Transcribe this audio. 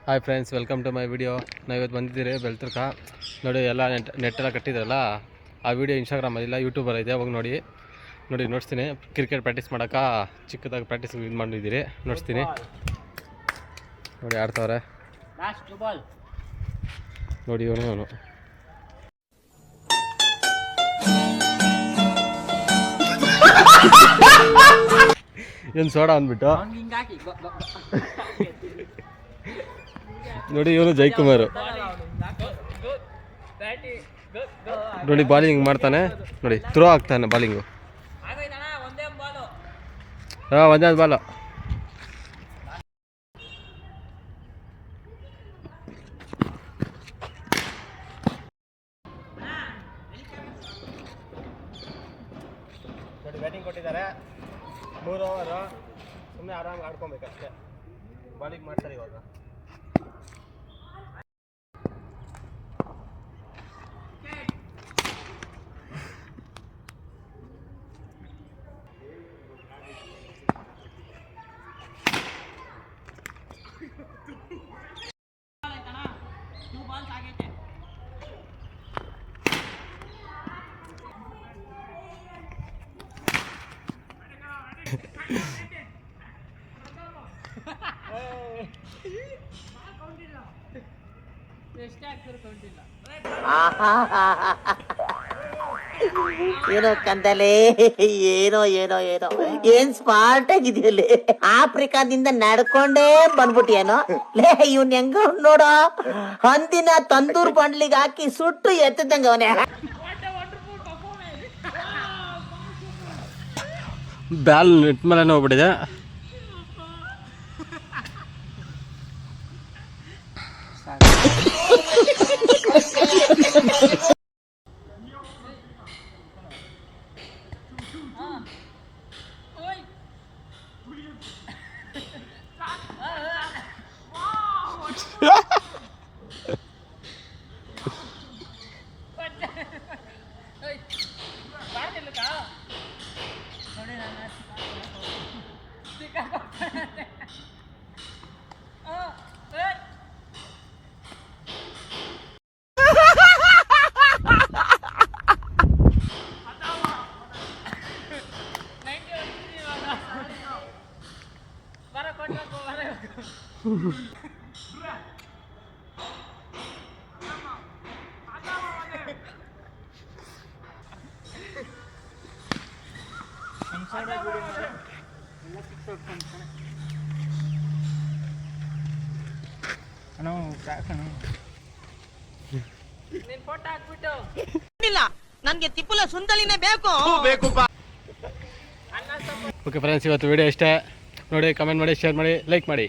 Hi friends, welcome to my video. ನಾವು ಇವತ್ತು ಬಂದಿದ್ದೀರಿ ಬೆಳ್ತರ್ಕ. ನೋಡಿ, ಎಲ್ಲ ನೆಟ್ಟೆಲ್ಲ ಕಟ್ಟಿದ್ರಲ್ಲ, ಆ ವಿಡಿಯೋ ಇನ್ಸ್ಟಾಗ್ರಾಮಲ್ಲಿಲ್ಲ, ಯೂಟ್ಯೂಬಲ್ಲಿ ಇದೆ. ಹೋಗಿ ನೋಡಿ ನೋಡ್ತೀನಿ. ಕ್ರಿಕೆಟ್ ಪ್ರಾಕ್ಟೀಸ್ ಮಾಡೋಕೆ ಚಿಕ್ಕದಾಗಿ ಪ್ರಾಕ್ಟೀಸ್ ಇದು ಮಾಡಿದ್ದೀರಿ, ನೋಡ್ತೀನಿ. ನೋಡಿ ಆಡ್ತವ್ರೆ ನೋಡಿ. ಇವನು ಏನು ಸೋಡಾ ಅಂದ್ಬಿಟ್ಟು ನೋಡಿ. ಇವನು ಜೈಕುಮಾರ್ ನೋಡಿ, ಬಾಲಿಂಗ್ ಮಾಡ್ತಾನೆ ನೋಡಿ, ಥ್ರೋ ಆಗ್ತಾನೆ ಬಾಲಿಂಗು. ಒಂದೇ ಬಾಲು. ನೋಡಿ, ಬ್ಯಾಟಿಂಗ್ ಕೊಟ್ಟಿದ್ದಾರೆ. 3 ಓವರು ಸುಮ್ಮನೆ ಆರಾಮಾಗಿ ಆಡ್ಕೊಬೇಕಷ್ಟೇ. ಬಾಲಿಂಗ್ ಮಾಡ್ತಾರೆ ಇವಾಗ. ಏನೋ ಕಂದಲೆ, ಏನೋ ಏನೋ ಏನೋ ಏನ್ ಸ್ಮಾರ್ಟ್ ಆಗಿದೆಯಲ್ಲಿ. ಆಫ್ರಿಕಾದಿಂದ ನಡ್ಕೊಂಡೇ ಬಂದ್ಬಿಟ್ಟಿಯೇನೋ. ಲೇ, ಇವ್ನ ಹೆಂಗ ನೋಡೋ, ಹಂದಿನ ತಂದೂರ್ ಬಂಡ್ಲಿಗೆ ಹಾಕಿ ಸುಟ್ಟು ಎತ್ತದಂಗ ಅವನೇ. ಬ್ಯಾಲ್ ನೆಟ್ ಮೇಲೆ ಹೋಗ್ಬಿಟ್ಟಿದೆ. ನನ್ಗೆ ತಿಪ್ಪಲ ಸುಂದಲಿನೇ ಬೇಕು. ಓಕೆ ಫ್ರೆಂಡ್ಸ್, ಇವತ್ತು ವಿಡಿಯೋ ಇಷ್ಟೇ. ನೋಡಿ, ಕಮೆಂಟ್ ಮಾಡಿ, ಶೇರ್ ಮಾಡಿ, ಲೈಕ್ ಮಾಡಿ.